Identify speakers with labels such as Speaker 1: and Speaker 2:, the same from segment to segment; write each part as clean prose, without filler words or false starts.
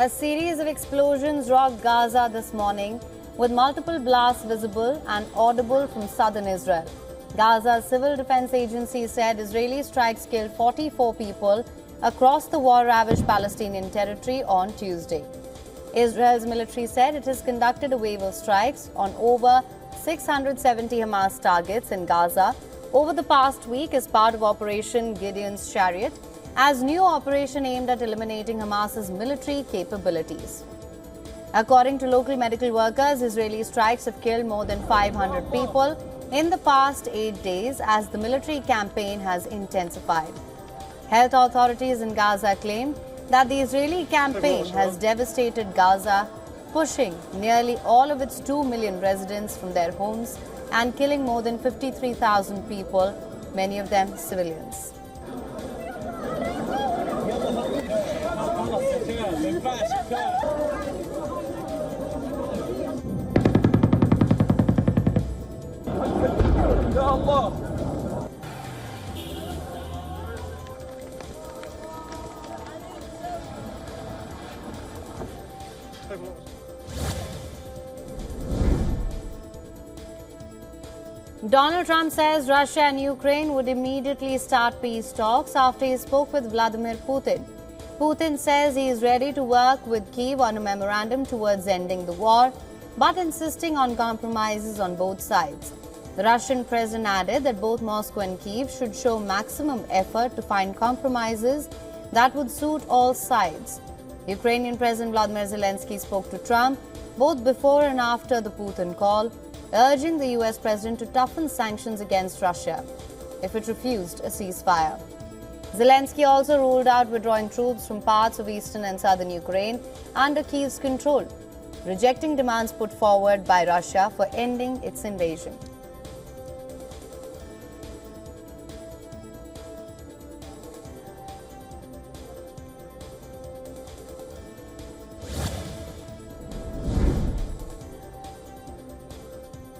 Speaker 1: A series of explosions rocked Gaza this morning, with multiple blasts visible and audible from southern Israel. Gaza's civil defense agency said Israeli strikes killed 44 people across the war-ravaged Palestinian territory on Tuesday. Israel's military said it has conducted a wave of strikes on over 670 Hamas targets in Gaza over the past week as part of Operation Gideon's Chariot, as new operation aimed at eliminating Hamas's military capabilities. According to local medical workers, Israeli strikes have killed more than 500 people in the past 8 days as the military campaign has intensified. Health authorities in Gaza claim that the Israeli campaign has devastated Gaza, pushing nearly all of its 2 million residents from their homes and killing more than 53,000 people, many of them civilians. Donald Trump says Russia and Ukraine would immediately start peace talks after he spoke with Vladimir Putin. Putin says he is ready to work with Kyiv on a memorandum towards ending the war, but insisting on compromises on both sides. The Russian president added that both Moscow and Kyiv should show maximum effort to find compromises that would suit all sides. Ukrainian President Vladimir Zelensky spoke to Trump both before and after the Putin call, urging the US president to toughen sanctions against Russia if it refused a ceasefire. Zelensky also ruled out withdrawing troops from parts of eastern and southern Ukraine under Kyiv's control, rejecting demands put forward by Russia for ending its invasion.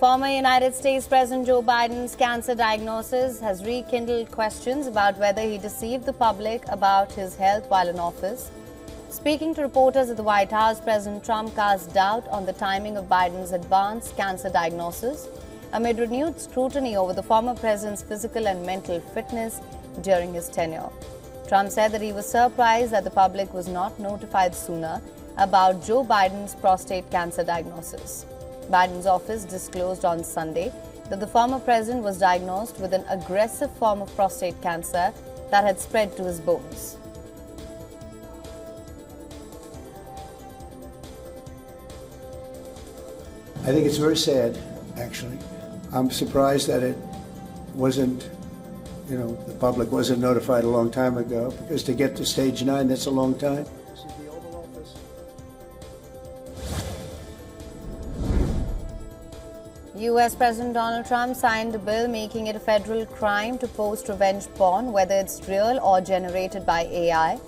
Speaker 1: Former United States President Joe Biden's cancer diagnosis has rekindled questions about whether he deceived the public about his health while in office. Speaking to reporters at the White House, President Trump cast doubt on the timing of Biden's advanced cancer diagnosis amid renewed scrutiny over the former president's physical and mental fitness during his tenure. Trump said that he was surprised that the public was not notified sooner about Joe Biden's prostate cancer diagnosis. Biden's office disclosed on Sunday that the former president was diagnosed with an aggressive form of prostate cancer that had spread to his bones.
Speaker 2: I think it's very sad, actually. I'm surprised that it wasn't, the public wasn't notified a long time ago, because to get to stage 9, that's a long time.
Speaker 1: US President Donald Trump signed a bill making it a federal crime to post revenge porn, whether it's real or generated by AI.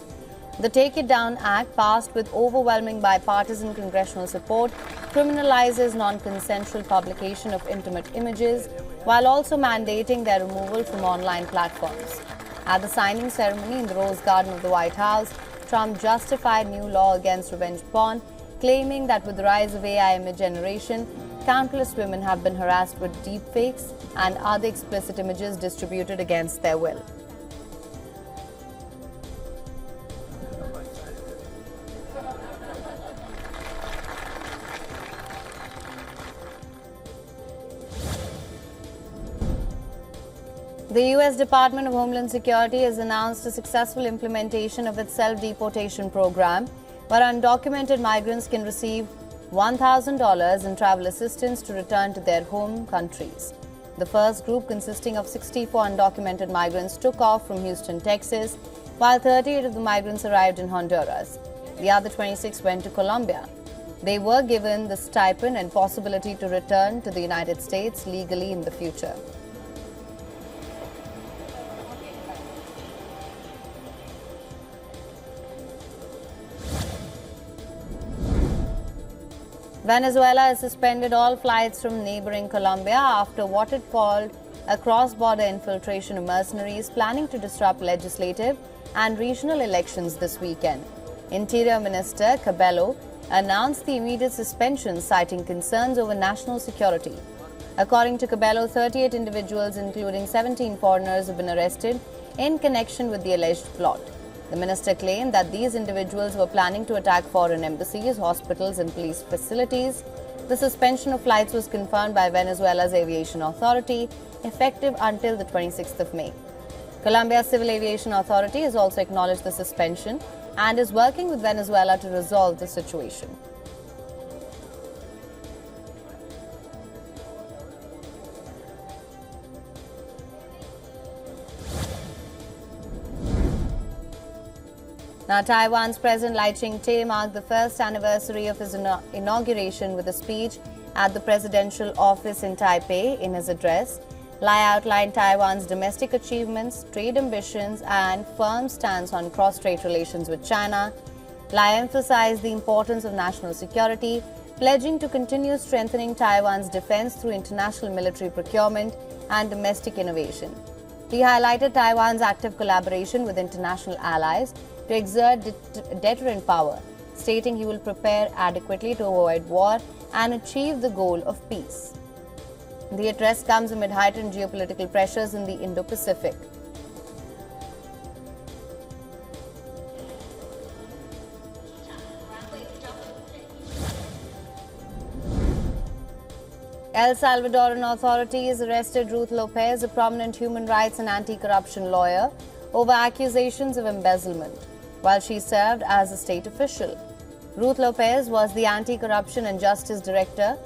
Speaker 1: The Take It Down Act, passed with overwhelming bipartisan congressional support, criminalizes non-consensual publication of intimate images while also mandating their removal from online platforms. At the signing ceremony in the Rose Garden of the White House, Trump justified new law against revenge porn, claiming that with the rise of AI image generation, countless women have been harassed with deepfakes and other explicit images distributed against their will. The U.S. Department of Homeland Security has announced a successful implementation of its self-deportation program, where undocumented migrants can receive $1,000 in travel assistance to return to their home countries. The first group, consisting of 64 undocumented migrants, took off from Houston, Texas, while 38 of the migrants arrived in Honduras. The other 26 went to Colombia. They were given the stipend and possibility to return to the United States legally in the future. Venezuela has suspended all flights from neighboring Colombia after what it called a cross-border infiltration of mercenaries planning to disrupt legislative and regional elections this weekend. Interior Minister Cabello announced the immediate suspension, citing concerns over national security. According to Cabello, 38 individuals, including 17 foreigners, have been arrested in connection with the alleged plot. The minister claimed that these individuals were planning to attack foreign embassies, hospitals and police facilities. The suspension of flights was confirmed by Venezuela's aviation authority, effective until the 26th of May. Colombia's Civil Aviation Authority has also acknowledged the suspension and is working with Venezuela to resolve the situation. Now, Taiwan's President Lai Ching-te marked the first anniversary of his inauguration with a speech at the presidential office in Taipei. In his address, Lai outlined Taiwan's domestic achievements, trade ambitions, and firm stance on cross-strait relations with China. Lai emphasized the importance of national security, pledging to continue strengthening Taiwan's defense through international military procurement and domestic innovation. He highlighted Taiwan's active collaboration with international allies to exert deterrent power, stating he will prepare adequately to avoid war and achieve the goal of peace. The address comes amid heightened geopolitical pressures in the Indo-Pacific. El Salvadoran authorities arrested Ruth Lopez, a prominent human rights and anti-corruption lawyer, over accusations of embezzlement, while she served as a state official. Ruth Lopez was the Anti-Corruption and Justice Director,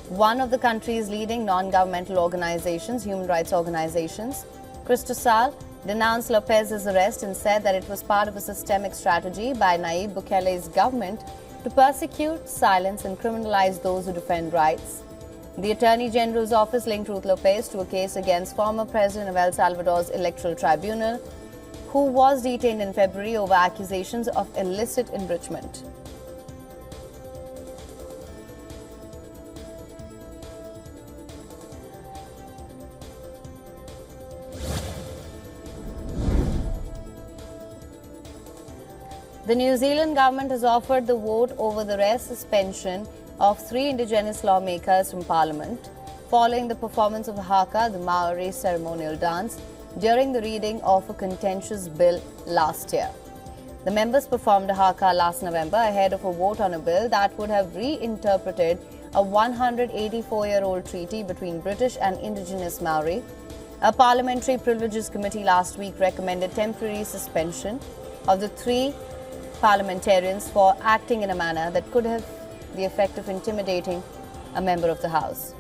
Speaker 1: one of the country's leading non-governmental organizations, human rights organizations. Cristosal denounced Lopez's arrest and said that it was part of a systemic strategy by Nayib Bukele's government to persecute, silence, and criminalize those who defend rights. The Attorney General's office linked Ruth Lopez to a case against former President of El Salvador's Electoral Tribunal, who was detained in February over accusations of illicit enrichment. The New Zealand government has offered the vote over the rare suspension of 3 indigenous lawmakers from Parliament, following the performance of the haka, the Maori ceremonial dance, during the reading of a contentious bill last year. The members performed a haka last November ahead of a vote on a bill that would have reinterpreted a 184-year-old treaty between British and indigenous Maori. A parliamentary privileges committee last week recommended temporary suspension of the 3 parliamentarians for acting in a manner that could have the effect of intimidating a member of the House.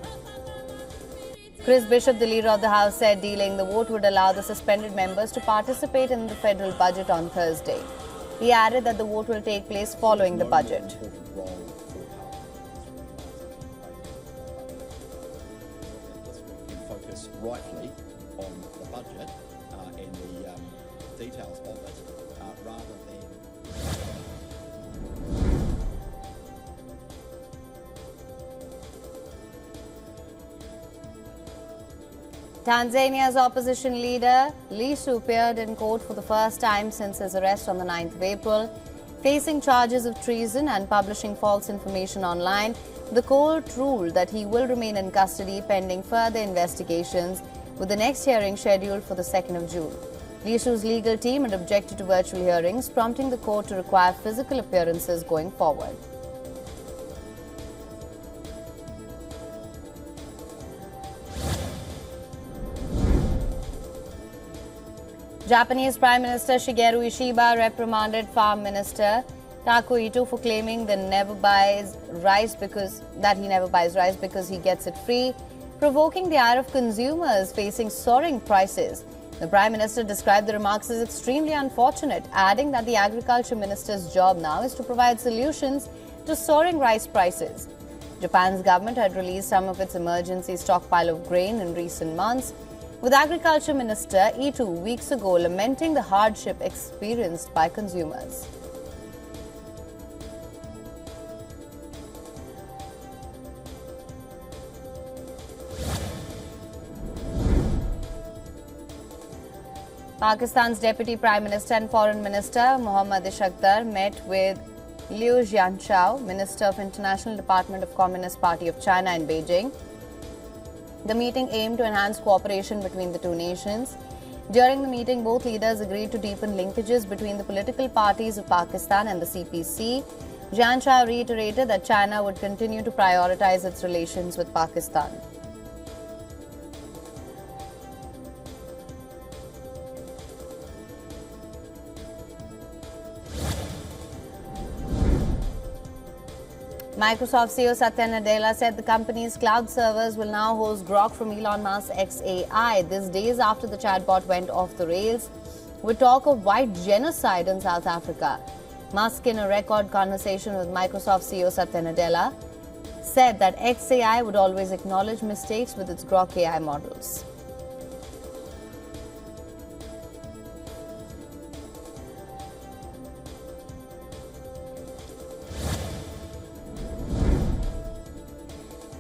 Speaker 1: Chris Bishop, the leader of the House, said dealing the vote would allow the suspended members to participate in the federal budget on Thursday. He added that the vote will take place following the budget.
Speaker 3: Focus rightly on the budget and the details of it rather than...
Speaker 1: Tanzania's opposition leader, Lissu, appeared in court for the first time since his arrest on the 9th of April. Facing charges of treason and publishing false information online, the court ruled that he will remain in custody pending further investigations, with the next hearing scheduled for the 2nd of June. Lissu's legal team had objected to virtual hearings, prompting the court to require physical appearances going forward. Japanese Prime Minister Shigeru Ishiba reprimanded Farm Minister Tako Ito for claiming that he never buys rice because he gets it free, provoking the ire of consumers facing soaring prices. The Prime Minister described the remarks as extremely unfortunate, adding that the Agriculture Minister's job now is to provide solutions to soaring rice prices. Japan's government had released some of its emergency stockpile of grain in recent months, with Agriculture Minister Ito weeks ago lamenting the hardship experienced by consumers. Pakistan's Deputy Prime Minister and Foreign Minister Mohammad Ishaqdar met with Liu Jianchao, Minister of International Department of Communist Party of China in Beijing. The meeting aimed to enhance cooperation between the two nations. During the meeting, both leaders agreed to deepen linkages between the political parties of Pakistan and the CPC. Jianchao reiterated that China would continue to prioritize its relations with Pakistan. Microsoft CEO Satya Nadella said the company's cloud servers will now host Grok from Elon Musk's XAI. This days after the chatbot went off the rails with talk of white genocide in South Africa. Musk, in a record conversation with Microsoft CEO Satya Nadella, said that XAI would always acknowledge mistakes with its Grok AI models.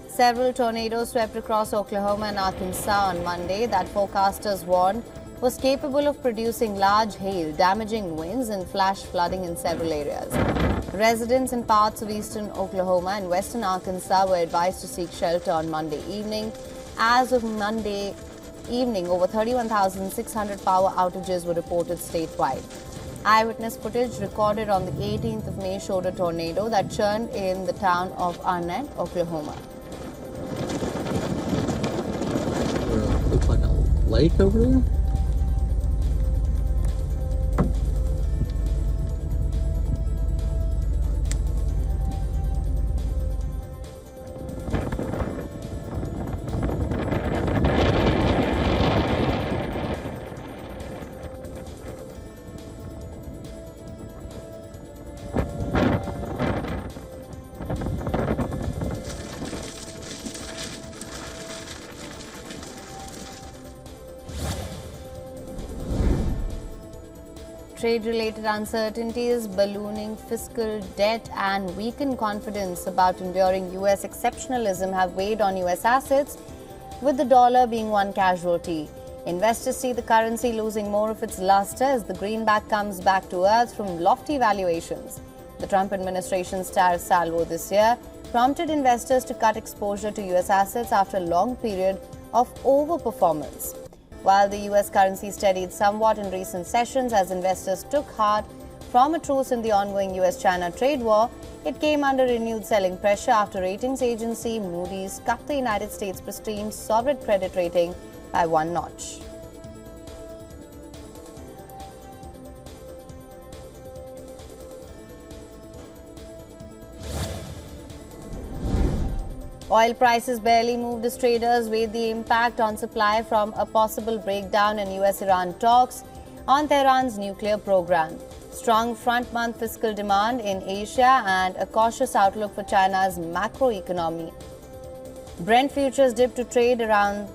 Speaker 1: Several tornadoes swept across Oklahoma and Arkansas on Monday that forecasters warned was capable of producing large hail, damaging winds and flash flooding in several areas. Residents in parts of eastern Oklahoma and western Arkansas were advised to seek shelter on Monday evening. As of Monday evening, over 31,600 power outages were reported statewide. Eyewitness footage recorded on the 18th of May showed a tornado that churned in the town of Arnett, Oklahoma.
Speaker 4: Looks like a lake over there.
Speaker 1: Trade-related uncertainties, ballooning fiscal debt and weakened confidence about enduring U.S. exceptionalism have weighed on U.S. assets, with the dollar being one casualty. Investors see the currency losing more of its luster as the greenback comes back to earth from lofty valuations. The Trump administration's tariff salvo this year prompted investors to cut exposure to U.S. assets after a long period of overperformance. While the U.S. currency steadied somewhat in recent sessions as investors took heart from a truce in the ongoing U.S.-China trade war, it came under renewed selling pressure after ratings agency Moody's cut the United States' pristine sovereign credit rating by one notch. Oil prices barely moved as traders weighed the impact on supply from a possible breakdown in US-Iran talks on Tehran's nuclear program. Strong front-month fiscal demand in Asia and a cautious outlook for China's macroeconomy. Brent futures dipped to trade around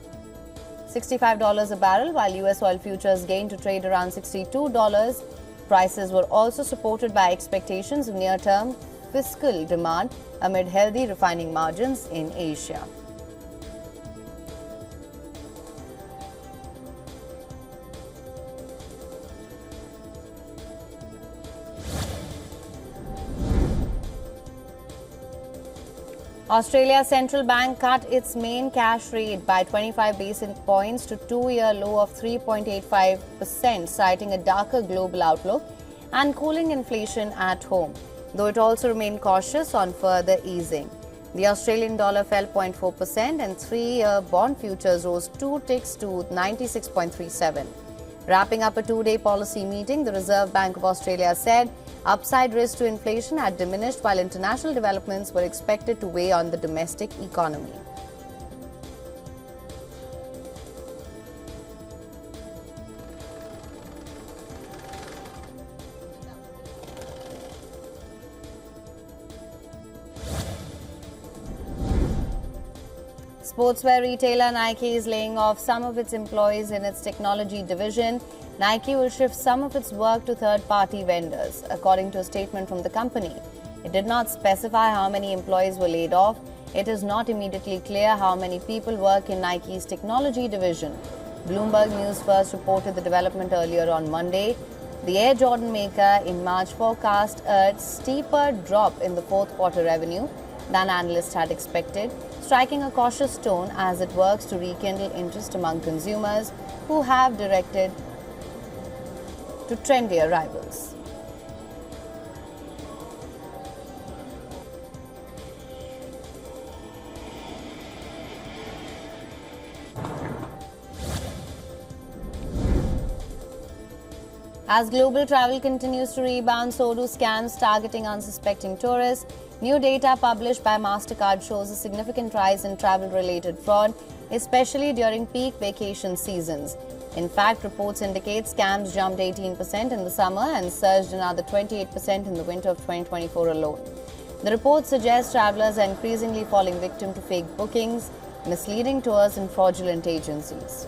Speaker 1: $65 a barrel, while US oil futures gained to trade around $62. Prices were also supported by expectations of near-term fiscal demand amid healthy refining margins in Asia. Australia's central bank cut its main cash rate by 25 basis points to two-year low of 3.85%, citing a darker global outlook and cooling inflation at home, though it also remained cautious on further easing. The Australian dollar fell 0.4% and three-year bond futures rose 2 ticks to 96.37. Wrapping up a two-day policy meeting, the Reserve Bank of Australia said upside risk to inflation had diminished while international developments were expected to weigh on the domestic economy. Sportswear retailer Nike is laying off some of its employees in its technology division. Nike will shift some of its work to third-party vendors, according to a statement from the company. It did not specify how many employees were laid off. It is not immediately clear how many people work in Nike's technology division. Bloomberg News first reported the development earlier on Monday. The Air Jordan maker in March forecast a steeper drop in the fourth quarter revenue than analysts had expected, striking a cautious tone as it works to rekindle interest among consumers who have directed to trendier rivals. As global travel continues to rebound, so do scams targeting unsuspecting tourists. New data published by MasterCard shows a significant rise in travel-related fraud, especially during peak vacation seasons. In fact, reports indicate scams jumped 18% in the summer and surged another 28% in the winter of 2024 alone. The report suggests travelers are increasingly falling victim to fake bookings, misleading tours, and fraudulent agencies.